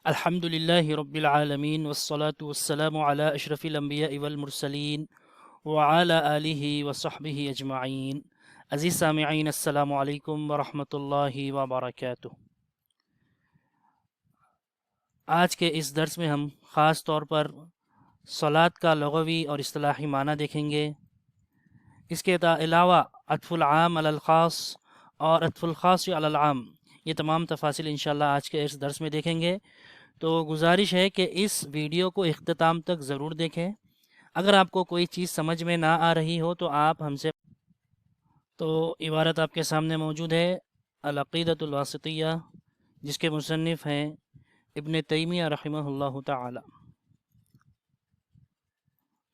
الحمد لله رب العالمين والصلاة والسلام على أشرف الأنبياء والمرسلين وعلى آله وصحبه أجمعين. عزیز سامعین، السلام علیکم ورحمۃ اللہ وبرکاتہ۔ آج کے اس درس میں ہم خاص طور پر صلاۃ کا لغوی اور اصطلاحی معنی دیکھیں گے۔ اس کے علاوہ عطف العام علی الخاص اور عطف الخاص علی العام، یہ تمام تفاصیل انشاءاللہ آج کے اس درس میں دیکھیں گے۔ تو گزارش ہے کہ اس ویڈیو کو اختتام تک ضرور دیکھیں۔ اگر آپ کو کوئی چیز سمجھ میں نہ آ رہی ہو تو آپ ہم سے تو عبارت آپ کے سامنے موجود ہے العقیدۃ الواسطیہ، جس کے مصنف ہیں ابن تیمیہ رحمہ اللہ تعالی۔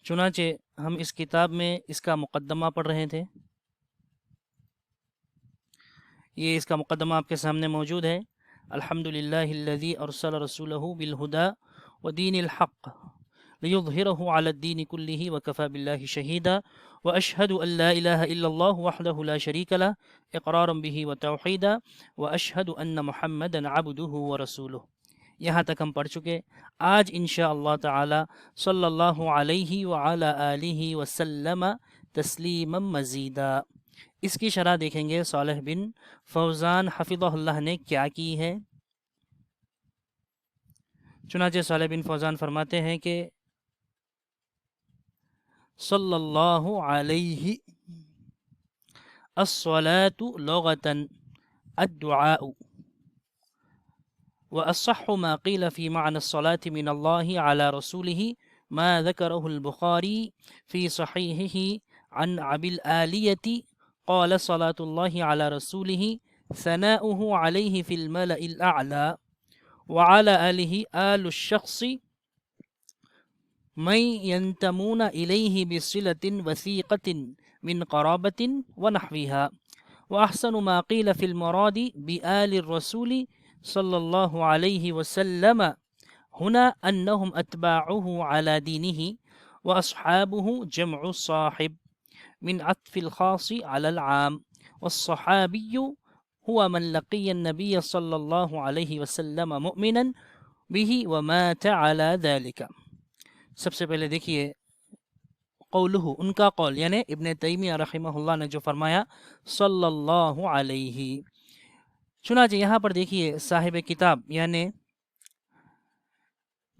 چنانچہ ہم اس کتاب میں اس کا مقدمہ پڑھ رہے تھے۔ یہ اس کا مقدمہ آپ کے سامنے موجود ہے۔ الحمد للہ الذی ارسل رسولہ بالہدی ودین الحق لیظہرہ علی الدین کلہ وکفی باللہ شہیدا واشہد ان لا الہ الا اللہ وحدہ لا شریک لہ اقرارا بہ وتوحیدا واشہد ان محمدا عبدہ ورسولہ۔ یہاں تک ہم پڑھ چکے۔ آج انشاءاللہ تعالی صلی اللہ علیہ وعلی آلہ وسلم تسلیما مزیدا، اس کی شرح دیکھیں گے صالح بن فوزان حفظہ اللہ نے کیا کی ہے۔ چنانچہ صالح بن فوزان فرماتے ہیں کہ صلی اللہ علیہ الصلاة لغة الدعاء، وأصح ما قيل في معنى الصلاة من الله على رسوله ما ذكره البخاري في صحيحه عن أبي الآلية قال صلاة الله على رسوله ثناؤه عليه في الملأ الأعلى وعلى آله آل الشخص من ينتمون إليه بصلة وثيقة من قرابة ونحوها، وأحسن ما قيل في المراد بآل الرسول صلى الله عليه وسلم هنا أنهم أتباعه على دينه، وأصحابه جمع صاحب من عطف الخاص على العام، والصحابي هو من لقي النبي صلى الله عليه وسلم مؤمنا به ومات على ذلك۔ سب سے پہلے دیکھیے قولہ، ان کا قول، یعنی ابن تیمیہ رحمہ اللہ نے جو فرمایا صلی اللہ علیہ۔ چنانچہ یہاں پر دیکھیے صاحب کتاب یعنی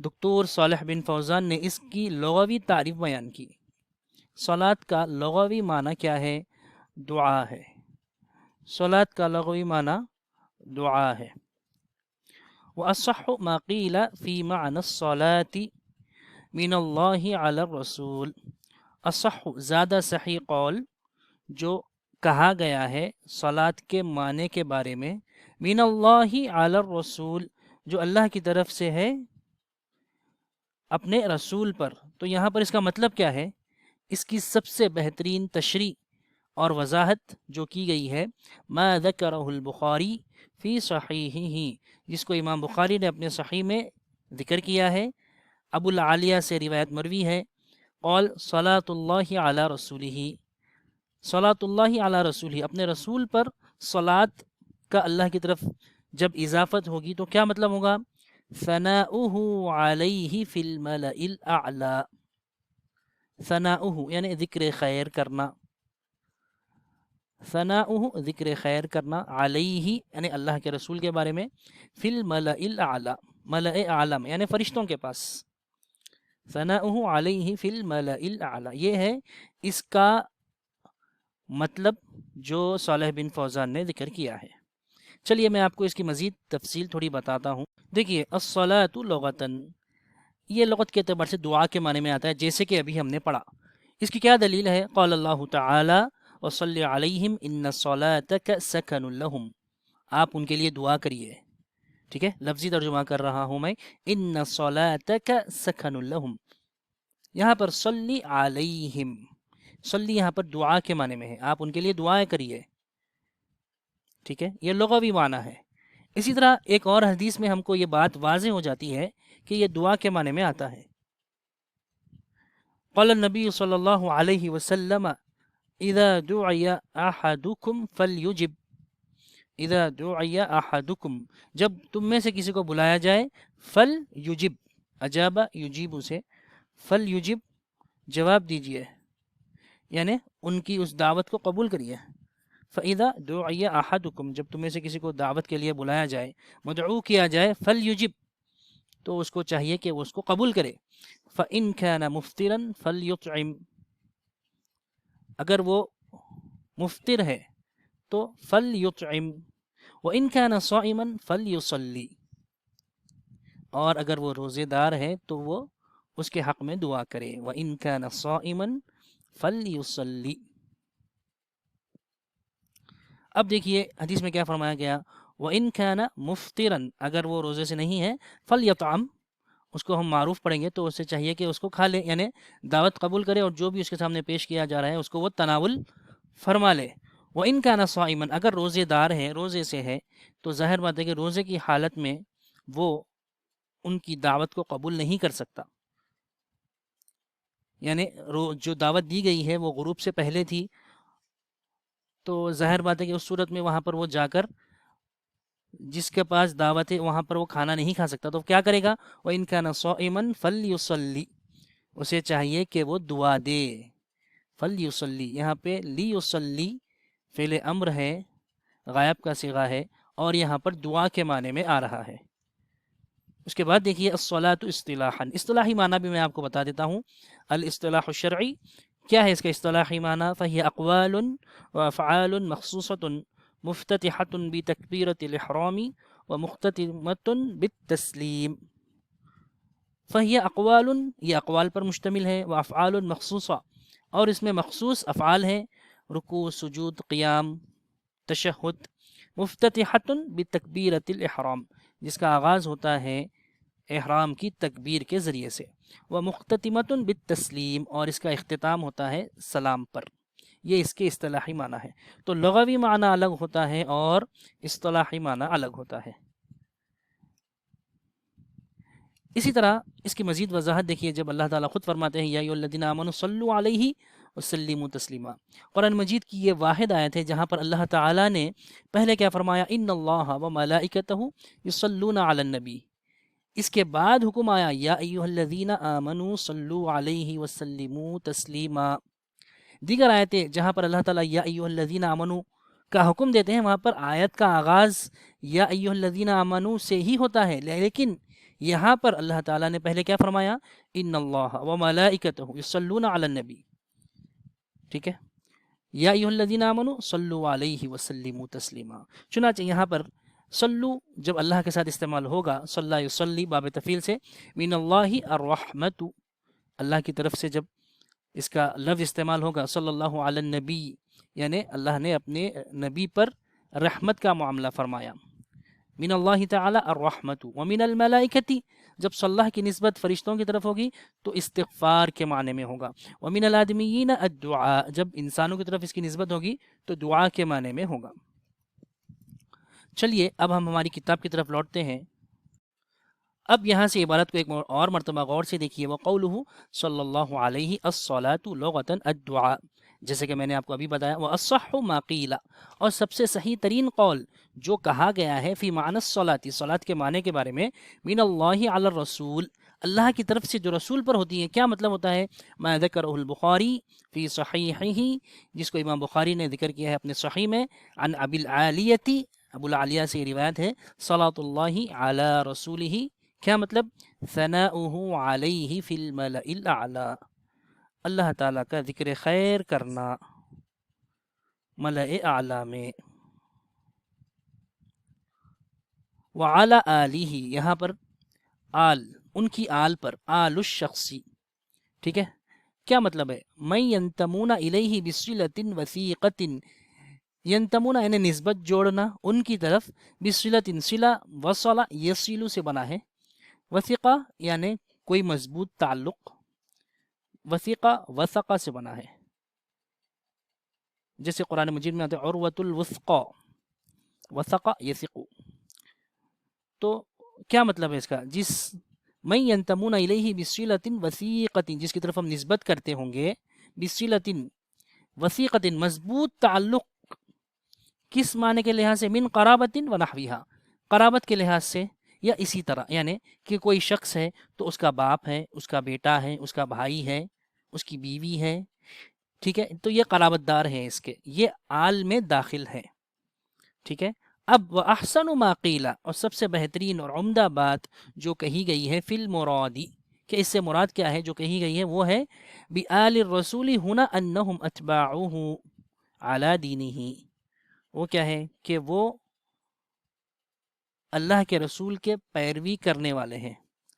دکتور صالح بن فوزان نے اس کی لغوی تعریف بیان کی۔ صلاۃ کا لغوی معنی کیا ہے؟ دعا ہے۔ صلاۃ کا لغوی معنی دعا ہے۔ وَأَصَحُّ مَا قِيلَ فِي مَعْنَى الصَّلَاةِ من اللہ علی الرسول، اصح زیادہ صحیح قول جو کہا گیا ہے صلاۃ کے معنی کے بارے میں، من اللہ علی الرسول، جو اللہ کی طرف سے ہے اپنے رسول پر۔ تو یہاں پر اس کا مطلب کیا ہے؟ اس کی سب سے بہترین تشریح اور وضاحت جو کی گئی ہے ما ذکرہ البخاری فی صحیحہ، جس کو امام بخاری نے اپنے صحیح میں ذکر کیا ہے۔ ابو العالیہ سے روایت مروی ہے، قول صلاۃ اللہ علی رسولہ، صلاۃ اللہ علی رسولہ، اپنے رسول پر صلاۃ کا اللہ کی طرف جب اضافت ہوگی تو کیا مطلب ہوگا؟ ثناؤہ علیہ فی الملأ الاعلی، ثناؤہ یعنی ذکر خیر کرنا، ثناؤہ ذکر خیر کرنا، علیہ یعنی اللہ کے رسول کے بارے میں، فی الملأ الاعلی، ملأ اعلی میں یعنی فرشتوں کے پاس، ثناؤہ علیہ فی الملأ الاعلی، یہ ہے اس کا مطلب جو صالح بن فوزان نے ذکر کیا ہے۔ چلیے میں آپ کو اس کی مزید تفصیل تھوڑی بتاتا ہوں۔ دیکھیے الصلاۃ لغتاً، یہ لغت کے اعتبار سے دعا کے معنی میں آتا ہے، جیسے کہ ابھی ہم نے پڑھا۔ اس کی کیا دلیل ہے؟ قال اللہ تعالی وصلی علیہم ان صلاتک سکن لہم، آپ ان کے لیے دعا کریے۔ ٹھیک ہے، لفظی ترجمہ کر رہا ہوں میں، ان صلاتک سکن لہم، یہاں پر صلی علیہم، صلی یہاں پر دعا کے معنی میں ہے، آپ ان کے لیے دعائیں کریے۔ ٹھیک ہے، یہ لغوی معنی ہے۔ اسی طرح ایک اور حدیث میں ہم کو یہ بات واضح ہو جاتی ہے کہ یہ دعا کے معنی میں آتا ہے۔ قال النبی صلی اللہ علیہ وسلم اذا دعی احدکم فلیجب، اذا دعی احدکم، جب تم میں سے کسی کو بلایا جائے، فل یجب، اجابہ یجیب سے، فل یجب جواب دیجئے، یعنی ان کی اس دعوت کو قبول کریے۔ فَإِذَا دُعِيَ أَحَدُكُمْ، جب تمہیں سے کسی کو دعوت کے لیے بلایا جائے، مدعو کیا جائے، فَلْيُجِبْ، تو اس کو چاہیے کہ وہ اس کو قبول کرے۔ فَإِنْ كَانَ مُفْطِرًا فَلْيُطْعِمْ، اگر وہ مفطر ہے تو فَلْيُطْعِمْ، وَإِنْ كَانَ صَائِمًا فَلْيُصَلِّ، اور اگر وہ روزے دار ہے تو وہ اس کے حق میں دعا کرے۔ وَإِنْ كَانَ صَائِمًا فَلْيُصَلِّ۔ اب دیکھیے حدیث میں کیا فرمایا گیا، وَإِنْ كَانَ مُفْطِرًا، اگر وہ روزے سے نہیں ہے، فَلْيَطْعَمْ، اس کو ہم معروف پڑھیں گے تو اسے چاہیے کہ اس کو کھا لے، یعنی دعوت قبول کرے اور جو بھی اس کے سامنے پیش کیا جا رہا ہے اس کو وہ تناول فرما لے۔ وَإِنْ كَانَ صَائِمًا، اگر روزے دار ہے، روزے سے ہے، تو ظاہر بات ہے کہ روزے کی حالت میں وہ ان کی دعوت کو قبول نہیں کر سکتا، یعنی جو دعوت دی گئی ہے وہ غروب سے پہلے تھی، تو ظاہر بات ہے کہ اس صورت میں وہاں پر وہ جا کر جس کے پاس دعوت ہے وہاں پر وہ کھانا نہیں کھا سکتا، تو کیا کرے گا، وَإِنْ كَانَ صَائِمًا فَلْيُصَلِّ، اسے چاہیے کہ وہ دعا دے۔ فَلْيُصَلِّ، یہاں پہ لِيُصَلِّ فعل امر ہے، غائب کا صیغہ ہے، اور یہاں پر دعا کے معنی میں آ رہا ہے۔ اس کے بعد دیکھیے الصلاۃ اصطلاحاً، اصطلاحی معنی بھی میں آپ کو بتا دیتا ہوں۔ الاصطلاح الشرعی، کیا ہے اس کا اصطلاحی معنی، فہی اقوال و افعال مخصوصۃ مفتتحۃ بتکبیرۃ الاحرام ومختتمۃ بالتسلیم۔ فہی اقوال، یہ اقوال پر مشتمل ہے، و افعال مخصوصہ، اور اس میں مخصوص افعال ہیں، رکوع، سجود، قیام، تشہد، مفتتحۃ بتکبیرۃ الاحرام، جس کا آغاز ہوتا ہے احرام کی تکبیر کے ذریعے سے، ومختتمۃ بالتسلیم، اور اس کا اختتام ہوتا ہے سلام پر۔ یہ اس کے اصطلاحی معنی ہے۔ تو لغوی معنی الگ ہوتا ہے اور اصطلاحی معنی الگ ہوتا ہے۔ اسی طرح اس کی مزید وضاحت دیکھیے، جب اللہ تعالیٰ خود فرماتے ہیں یا ایھا الذین آمنوا صلوا علیہ وسلموا تسلیما، قرآن مجید کی یہ واحد آیت ہے جہاں پر اللہ تعالیٰ نے پہلے کیا فرمایا، ان اللہ وملائکتہ یصلون علی النبی، اس کے بعد حکم آیا یا ایھا الذین آمنوا صلوا علیہ وسلموا تسلیما۔ دیگر آیتیں جہاں پر اللہ تعالیٰ یا ایھا الذین آمنوا کا حکم دیتے ہیں، وہاں پر آیت کا آغاز یا ایھا الذین آمنوا سے ہی ہوتا ہے، لیکن یہاں پر اللہ تعالیٰ نے پہلے کیا فرمایا، ان اللہ وملائکتہ یصلون علی النبی، ٹھیک ہے، یا ایھا الذین آمنوا صلوا علیہ وسلموا تسلیما۔ چنانچہ یہاں پر صلو جب اللہ کے ساتھ استعمال ہوگا، صلی یصلی باب تفعیل سے، من اللہ الرحمت، اللہ کی طرف سے جب اس کا لفظ استعمال ہوگا، صلی اللہ علی النبی، یعنی اللہ نے اپنے نبی پر رحمت کا معاملہ فرمایا، من اللہ تعالی الرحمت، ومن الملائکۃ جب صلی اللہ کی نسبت فرشتوں کی طرف ہوگی تو استغفار کے معنی میں ہوگا، ومن الآدمیین الدعاء جب انسانوں کی طرف اس کی نسبت ہوگی تو دعا کے معنی میں ہوگا۔ چلیے اب ہم ہماری کتاب کی طرف لوٹتے ہیں۔ اب یہاں سے عبارت کو ایک اور مرتبہ غور سے دیکھیے، وقولہ صلی اللہ علیہ الصلاۃ لغۃ الدعاء، جیسے کہ میں نے آپ کو ابھی بتایا، وَأَصَّحُّ مَا قِيلَ، اور سب سے صحیح ترین قول جو کہا گیا ہے، فی معنی الصلاۃ، صلاۃ کے معنی کے بارے میں، من اللہ علی الرسول، اللہ کی طرف سے جو رسول پر ہوتی ہے، کیا مطلب ہوتا ہے، ما ذکرہ البخاری فی صحیحہ، جس کو امام بخاری نے ذکر کیا ہے اپنے صحیح میں، عن ابی العالیۃ، ابو العالیہ سے روایت ہے، صلاۃ اللہ علی رسولہ، کیا مطلب، ثناؤہ علیہ فی الملأ الاعلی، اللہ تعالیٰ کا ذکر خیر کرنا ملأ اعلیٰ میں، وعلی آلہ، یہاں پر آل، ان کی آل پر، آل الشخصی، ٹھیک ہے، کیا مطلب ہے، من ینتمون الیہ بصلۃ وثیقۃ، ینتمون یعنی نسبت جوڑنا ان کی طرف، بصلۃ صلہ، وصل یصل سے بنا ہے، وثیقہ یعنی کوئی مضبوط تعلق، وثیقہ وثقہ سے بنا ہے، جیسے قرآن مجید میں آتے ہیں عروۃ الوثقی، وثقہ یثق، تو کیا مطلب ہے اس کا، جس من ینتمون الیہ بصلۃ وثیقۃ، جس کی طرف ہم نسبت کرتے ہوں گے، بصلۃ وثیقۃ مضبوط تعلق کس معنی کے لحاظ سے؟ من قرابتن و نحویہا، قرابت کے لحاظ سے یا اسی طرح، یعنی کہ کوئی شخص ہے تو اس کا باپ ہے، اس کا بیٹا ہے، اس کا بھائی ہے، اس کی بیوی ہے، ٹھیک ہے، تو یہ قرابت دار ہیں اس کے، یہ آل میں داخل ہے، ٹھیک ہے۔ اب وہ احسن ما قیل، اور سب سے بہترین اور عمدہ بات جو کہی گئی ہے، فی المرادی، کہ اس سے مراد کیا ہے جو کہی گئی ہے، وہ ہے بآل الرسول ہنا انہم اتباعوہ علی دینہ، وہ کیا ہے کہ وہ اللہ کے رسول کے پیروی کرنے والے ہیں،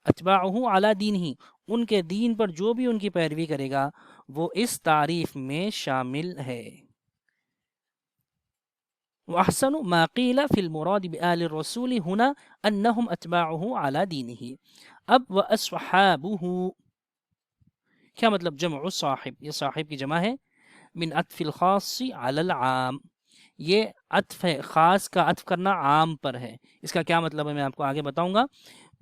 اتباعہ علی دینہ، ان کے دین پر جو بھی ان کی پیروی کرے گا وہ اس تعریف میں شامل ہے۔ وأحسن ما قيل في المراد بآل الرسول هنا أنهم أتباعه على دينه۔ اب وأصحابه، کیا مطلب؟ جمع صاحب، یہ صاحب کی جمع ہے، من عطف الخاص على العام، یہ عطف ہے، خاص کا عطف کرنا عام پر ہے۔ اس کا کیا مطلب ہے میں آپ کو آگے بتاؤں گا،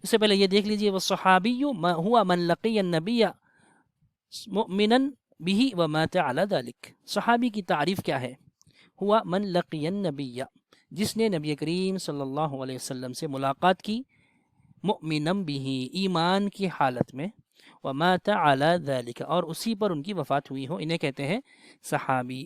اس سے پہلے یہ دیکھ لیجئے، والصحابی هو من لقي النبي مؤمنا به ومات على ذلك، صحابی کی تعریف کیا ہے؟ ہوا من لقی النبی، جس نے نبی کریم صلی اللہ علیہ وسلم سے ملاقات کی، مؤمنم بھی، ایمان کی حالت میں، ومات علی ذلک، اور اسی پر ان کی وفات ہوئی ہو، انہیں کہتے ہیں صحابی۔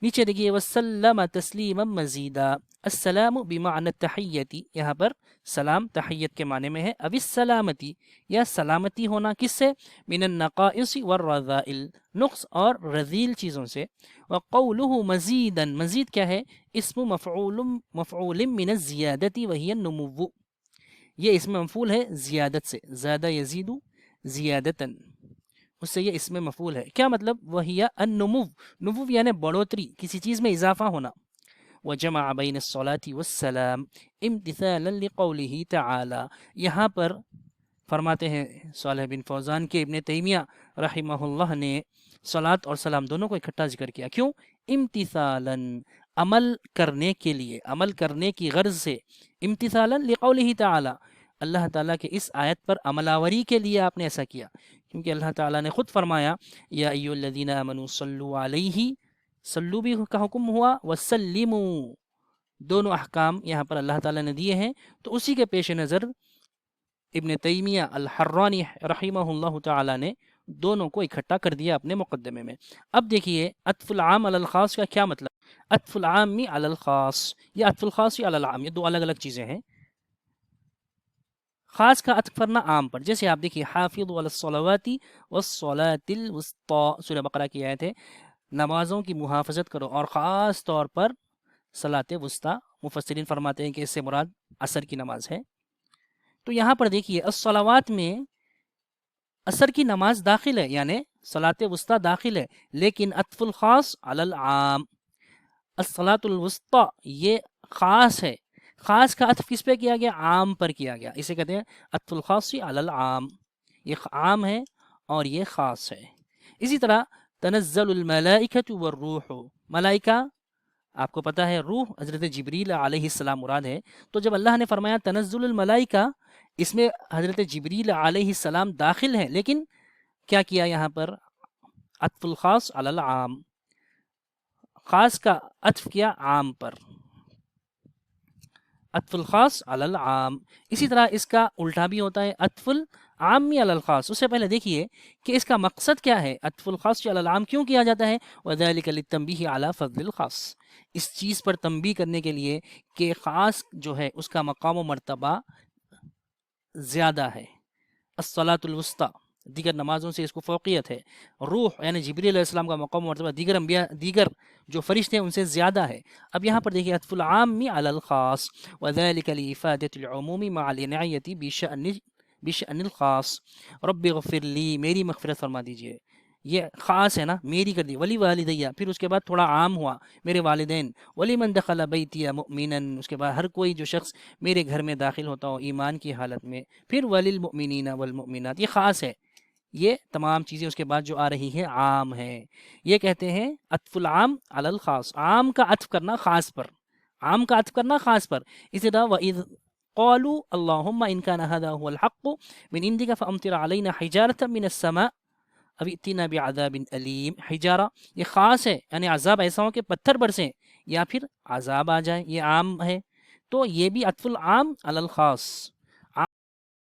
نیچے دیکھیے، وسلم تسلیما مزیدا، السلام بمعنی التحیتی، یہاں پر سلام تحیت کے معنی میں ہے، اب السلامتی، یا سلامتی ہونا، کس سے؟ من النقائص والرذائل، نقص اور رذیل چیزوں سے۔ وقولہ مزیدا، مزید کیا ہے؟ اسم مفعول من الزیادتی وہی النمو، یہ اسم مفعول ہے زیادت سے، زیادہ یزید زیادتاً، اس سے یہ اسم مفعول ہے۔ کیا مطلب؟ وہی النمو، نمو یعنی بڑھوتری، کسی چیز میں اضافہ ہونا۔ وجمع بین الصلاة والسلام امتثالا لقوله تعالی، یہاں پر فرماتے ہیں صالح بن فوزان کے ابن تیمیہ رحمہ اللہ نے صلاۃ اور سلام دونوں کو اکٹھا ذکر کیا، کیوں؟ امتثالا، عمل کرنے کے لیے، عمل کرنے کی غرض سے، امتثالا لقوله تعالی، اللہ تعالیٰ کے اس آیت پر عملاوری کے لیے آپ نے ایسا کیا، کیونکہ اللہ تعالیٰ نے خود فرمایا یا ایھا الذین آمنوا صلوا علیہ، صلو بھی کا حکم ہوا، وسلموا، دونوں احکام یہاں پر اللہ تعالیٰ نے دیے ہیں، تو اسی کے پیش نظر ابن تیمیہ الحرانی رحمہ اللہ تعالیٰ نے دونوں کو اکٹھا کر دیا اپنے مقدمے میں۔ اب دیکھیے عطف العام علی الخاص کا کیا مطلب؟ عطف العام علی الخاص یا عطف الخاص علی العام، یہ دو الگ الگ چیزیں ہیں۔ خاص کا عطف کرنا عام پر، جیسے آپ دیکھیے حافظوا علی الصلوات والصلاۃ الوسطی، سورہ بقرہ کی آیت ہے، نمازوں کی محافظت کرو، اور خاص طور پر صلاۃ وسطی، مفسرین فرماتے ہیں کہ اس سے مراد عصر کی نماز ہے۔ تو یہاں پر دیکھیے الصلوات میں عصر کی نماز داخل ہے، یعنی صلاۃ وسطی داخل ہے، لیکن عطف الخاص علی العام، الصلاۃ الوسطی یہ خاص ہے، خاص کا عطف کس پہ کیا گیا؟ عام پر کیا گیا، اسے کہتے ہیں عطف الخاص علی العام، یہ عام ہے اور یہ خاص ہے۔ اسی طرح تنزل الملائکۃ والروح، ملائکہ آپ کو پتہ ہے روح حضرت جبریل علیہ السلام مراد ہے، تو جب اللہ نے فرمایا تنزل الملائکہ، اس میں حضرت جبریل علیہ السلام داخل ہیں، لیکن کیا کیا یہاں پر؟ عطف الخاص علی العام، خاص کا عطف کیا عام پر، عطف الخاص علی العام۔ اسی طرح اس کا الٹا بھی ہوتا ہے، عطف العام علی الخاص۔ اس سے پہلے دیکھیے کہ اس کا مقصد کیا ہے، عطف الخاص علی العام کیوں کیا جاتا ہے؟ وذلک للتنبیہ علی فضل الخاص، اس چیز پر تنبیہ کرنے کے لیے کہ خاص جو ہے اس کا مقام و مرتبہ زیادہ ہے، الصلاۃ الوسطی، دیگر نمازوں سے اس کو فوقیت ہے، روح یعنی جبریل علیہ السلام کا مقام و مرتبہ دیگر انبیاء، دیگر جو فرشتے ہیں ان سے زیادہ ہے۔ اب یہاں پر دیکھیے عطف العام علی الخاص، وذلک لافادۃ العموم مع العنایۃ بشأن الخاص، رب اغفر لی، میری مغفرت فرما دیجئے، یہ خاص ہے نا، میری کر دی، ولی والدیہ، پھر اس کے بعد تھوڑا عام ہوا، میرے والدین، ولی من دخل بیتی مؤمنا، اس کے بعد ہر کوئی جو شخص میرے گھر میں داخل ہوتا ہو ایمان کی حالت میں، پھر وللمؤمنین والمؤمنات، یہ خاص ہے، یہ تمام چیزیں اس کے بعد جو آ رہی ہیں عام ہیں، یہ کہتے ہیں عطف العام علی الخاص، عام کا عطف کرنا خاص پر، عام کا عطف کرنا خاص پر۔ اسی طرح وَإِذْ قَالُوا اللَّهُمَّ إِنْ كَانَ هَذَا هُوَ الْحَقُّ مِنْ عِنْدِكَ فَأَمْطِرْ عَلَيْنَا حِجَارَةً مِنَ السَّمَاءِ أَوْ ائْتِنَا بِعَذَابٍ أَلِيمٍ۔ حجارہ یہ خاص ہے، یعنی عذاب ایسا ہو کہ پتھر برسیں، یا پھر عذاب آ جائے، یہ عام ہے، تو یہ بھی عطف العام علی الخاص،